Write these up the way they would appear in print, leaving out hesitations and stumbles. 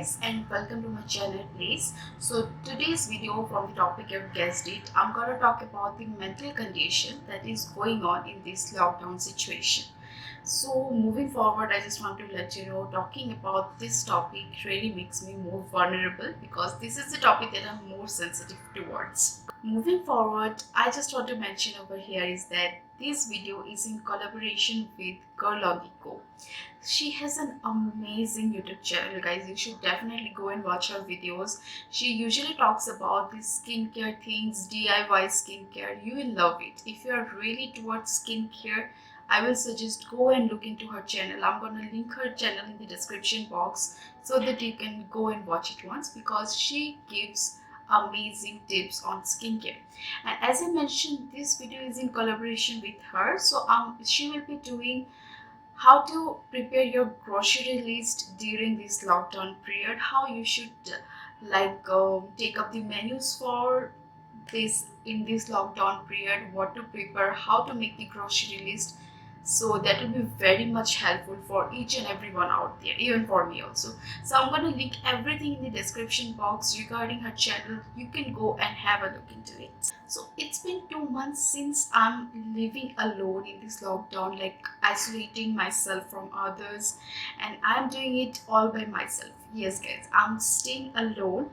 guys, and welcome to my channel please. So today's video, from the topic you've guessed it, I'm gonna talk about the mental condition that is going on in this lockdown situation. So moving forward, I just want to let you know, talking about this topic really makes me more vulnerable because this is the topic that I'm more sensitive towards. Moving forward, I just want to mention over here is that this video is in collaboration with Girl on the Go. She has an amazing YouTube channel, guys. You should definitely go and watch her videos. She usually talks about these skincare things, DIY skincare. You will love it. If you are really towards skincare, I will suggest go and look into her channel. I'm gonna link her channel in the description box so that you can go and watch it once, because she gives amazing tips on skincare. And as I mentioned, this video is in collaboration with her, so she will be doing how to prepare your grocery list during this lockdown period, how you should take up the menus for this in this lockdown period, what to prepare, how to make the grocery list. So that will be very much helpful for each and everyone out there, even for me also. So I'm going to link everything in the description box regarding her channel. You can go and have a look into it. So it's been 2 months since I'm living alone in this lockdown, like isolating myself from others, and I'm doing it all by myself. Yes guys, I'm staying alone,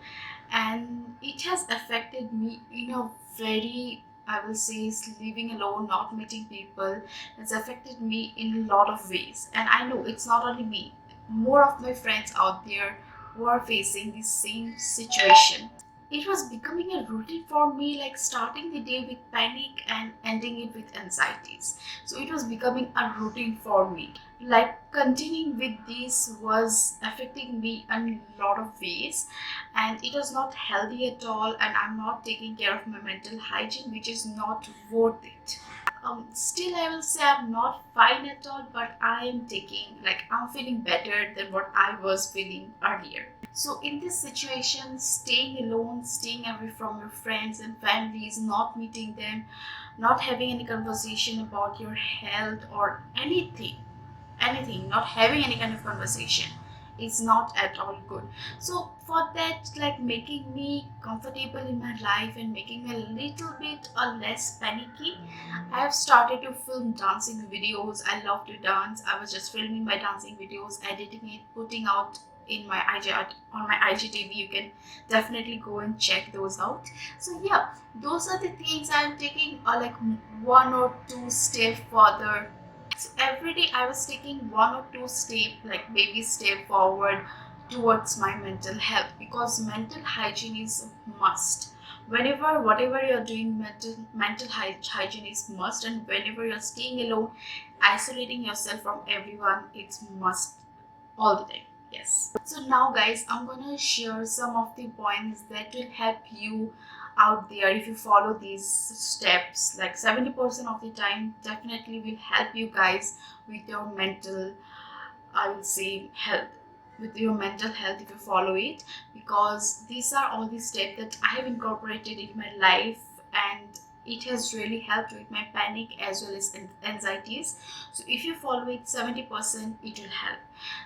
and it has affected me in a very, I will say, living alone, not meeting people, has affected me in a lot of ways. And I know it's not only me, more of my friends out there who are facing the same situation. It was becoming a routine for me, like starting the day with panic and ending it with anxieties. So it was becoming a routine for me. Like continuing with this was affecting me in a lot of ways, and it was not healthy at all, and I'm not taking care of my mental hygiene, which is not worth it. Still I will say I'm not fine at all, but I am I'm feeling better than what I was feeling earlier. So in this situation, staying alone, staying away from your friends and families, not meeting them, not having any conversation about your health or anything, not having any kind of conversation, is not at all good. So for that, like making me comfortable in my life and making me a little bit less panicky, I have started to film dancing videos. I love to dance. I was just filming my dancing videos, editing it, putting out in my on my IGTV. You can definitely go and check those out. So yeah, those are the things I'm taking one or two step further. So every day I was taking one or two step, like baby step forward towards my mental health, because mental hygiene is a must. Whenever whatever you're doing, hygiene is must, and whenever you're staying alone, isolating yourself from everyone, it's must all the time. Yes. So now guys, I'm gonna share some of the points that will help you out there if you follow these steps. Like 70% of the time definitely will help you guys with your mental, I will say, health, with your mental health, if you follow it, because these are all the steps that I have incorporated in my life, and it has really helped with my panic as well as anxieties. So if you follow it 70%, it will help.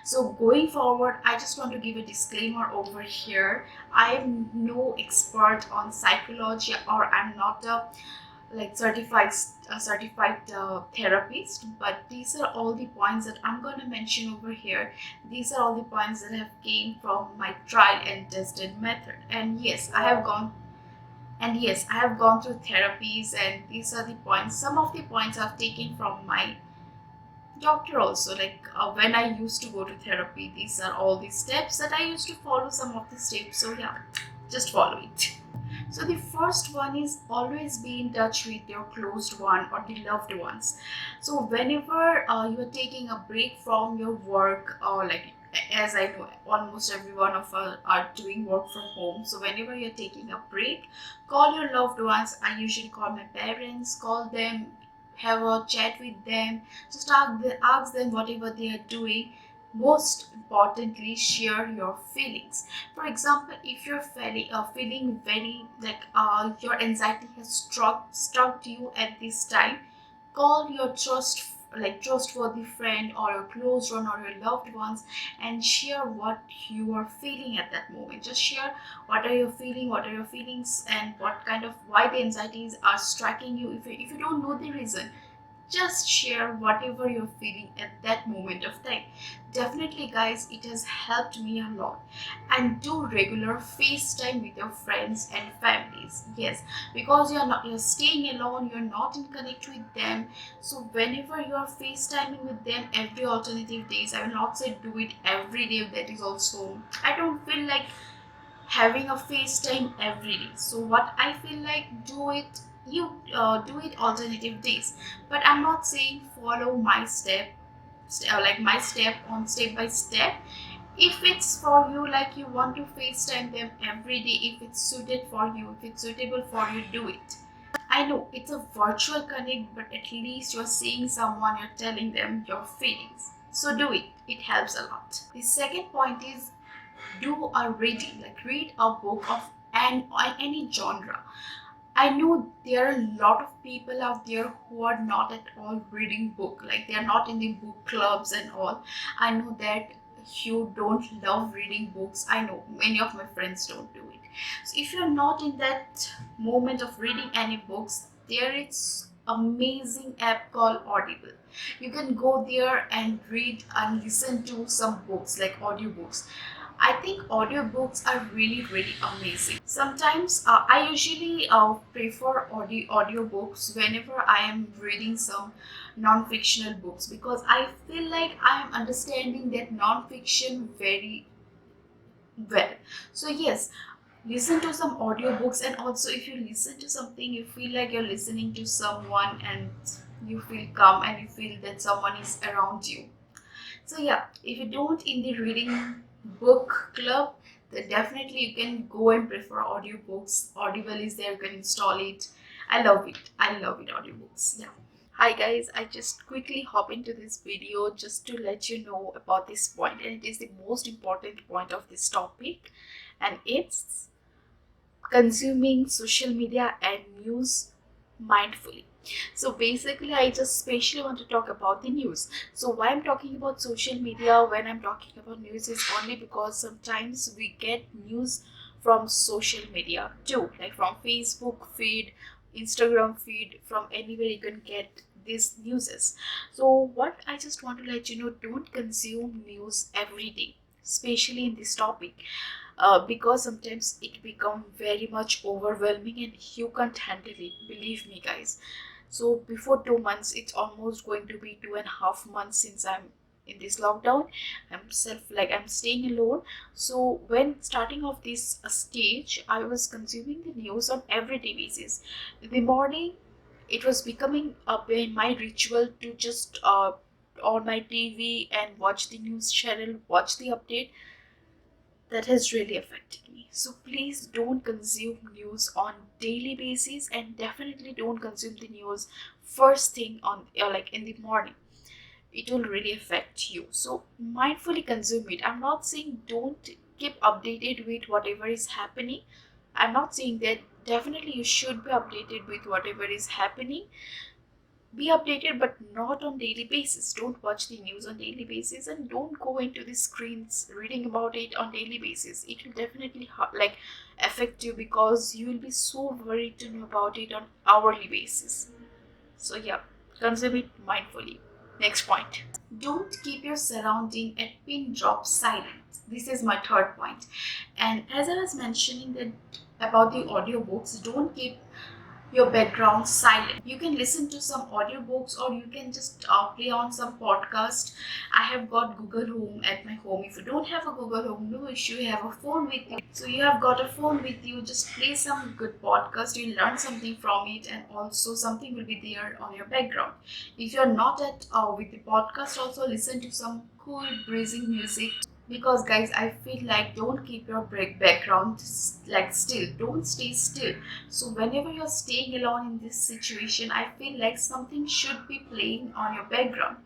So going forward, I just want to give a disclaimer over here. I am no expert on psychology, or I'm not a certified therapist, but these are all the points that I'm going to mention over here. These are all the points that have came from my trial and tested method. And I have gone through therapies, and these are the points. Some of the points I've taken from my doctor also, when I used to go to therapy. These are all the steps that I used to follow, some of the steps. So yeah, just follow it. So the first one is always be in touch with your closed one or the loved ones. So whenever you are taking a break from your work, or as I know, almost every one of us are doing work from home. So whenever you're taking a break, call your loved ones. I usually call my parents, call them, have a chat with them, just ask them whatever they are doing. Most importantly, share your feelings. For example, if you're feeling very your anxiety has struck you at this time, call your like trustworthy friend or your close one or your loved ones, and share what you are feeling at that moment. Just share what are you feeling, what are your feelings, and what kind of why the anxieties are striking you. If you don't know the reason, just share whatever you're feeling at that moment of time. Definitely guys, it has helped me a lot. And do regular FaceTime with your friends and families. Yes, because you're staying alone, you're not in connect with them. So whenever you are FaceTiming with them every alternative days, I will not say do it every day, that is also, I don't feel like having a FaceTime every day. So what I feel like, do it, you do it alternative days. But I'm not saying follow my like my step on step by step. If it's for you, like you want to FaceTime them every day, if it's suited for you, if it's suitable for you, do it. I know it's a virtual connect, but at least you're seeing someone, you're telling them your feelings. So do it. It helps a lot. The second point is do a reading, like read a book of any genre. I know there are a lot of people out there who are not at all reading book, like they are not in the book clubs and all. I know that you don't love reading books. I know many of my friends don't do it. So if you're not in that moment of reading any books, there is amazing app called Audible. You can go there and read and listen to some books, like audiobooks. I think audiobooks are really amazing. Sometimes I usually prefer audiobooks whenever I am reading some non-fictional books, because I feel like I am understanding that non-fiction very well. So yes, listen to some audiobooks, and also if you listen to something, you feel like you're listening to someone and you feel calm and you feel that someone is around you. So yeah, if you don't in the reading book club, then definitely you can go and prefer audiobooks. Audible is there, you can install it. I love it. I love it, audiobooks. Yeah. Hi guys, I just quickly hop into this video just to let you know about this point, and it is the most important point of this topic, and it's consuming social media and news mindfully. So basically, I just specially want to talk about the news. So why I'm talking about social media when I'm talking about news is only because sometimes we get news from social media too, like from Facebook feed, Instagram feed, from anywhere you can get these newses. So what I just want to let you know, don't consume news every day, especially in this topic, because sometimes it become very much overwhelming and you can't handle it, believe me guys. So before 2 months, it's almost going to be 2.5 months since I'm in this lockdown. I'm staying alone. So when starting off this stage, I was consuming the news on everyday basis. In the morning, it was becoming my ritual to just on my TV and watch the news channel, watch the update. That has really affected me. So please don't consume news on daily basis, and definitely don't consume the news first thing on like in the morning. It will really affect you. So mindfully consume it. I'm not saying don't keep updated with whatever is happening. I'm not saying that. Definitely you should be updated with whatever is happening. Be updated, but not on daily basis. Don't watch the news on daily basis, and don't go into the screens reading about it on daily basis. It will definitely like affect you, because you will be so worried to know about it on hourly basis. So yeah, consume it mindfully. Next point, don't keep your surrounding at pin drop silent. This is my third point. And as I was mentioning that about the audiobooks, don't keep your background silent. You can listen to some audiobooks, or you can just play on some podcast. I have got Google Home at my home. If you don't have a Google Home, no issue, you have a phone with you. So you have got a phone with you, just play some good podcast. You'll learn something from it, and also something will be there on your background. If you're not at with the podcast, also listen to some cool breathing music. Because guys, I feel like don't keep your background like still, don't stay still. So whenever you're staying alone in this situation, I feel like something should be playing on your background,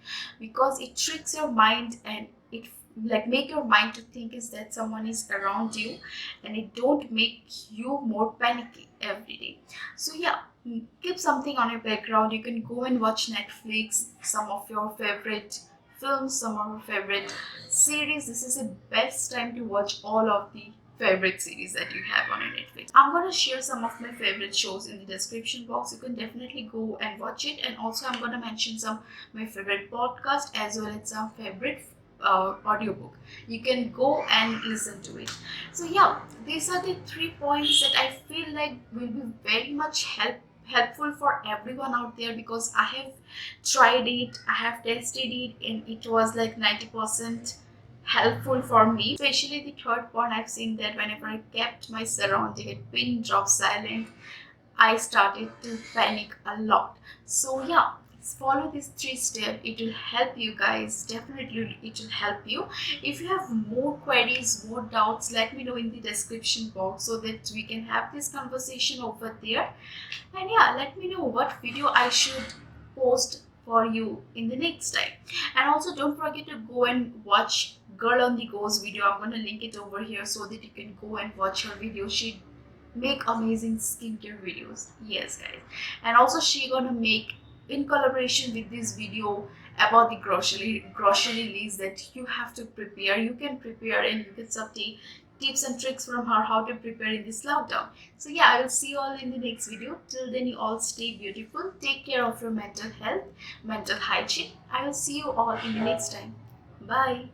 because it tricks your mind, and it like make your mind to think is that someone is around you, and it don't make you more panicky every day. So yeah, keep something on your background. You can go and watch Netflix, some of your favorite films, some of your favorite series. This is the best time to watch all of the favorite series that you have on your Netflix. I'm gonna share some of my favorite shows in the description box. You can definitely go and watch it, and also I'm gonna mention some my favorite podcast as well as some favorite audiobook. You can go and listen to it. So yeah, these are the 3 points that I feel like will be very much helpful for everyone out there, because I have tried it, I have tested it, and it was like 90% helpful for me. Especially the third point, I've seen that whenever I kept my surrounding at pin drop silent, I started to panic a lot. So yeah, follow these 3 steps. It will help you guys. Definitely, it will help you. If you have more queries, more doubts, let me know in the description box so that we can have this conversation over there. And yeah, let me know what video I should post for you in the next time. And also, don't forget to go and watch Girl on the Go's video. I'm gonna link it over here so that you can go and watch her video. She make amazing skincare videos, yes guys. And also she gonna make, in collaboration with this video, about the grocery list that you have to prepare. You can prepare and you can some tips and tricks from her how to prepare in this lockdown. So yeah, I will see you all in the next video. Till then, you all stay beautiful, take care of your mental health, mental hygiene. I will see you all in the next time. Bye.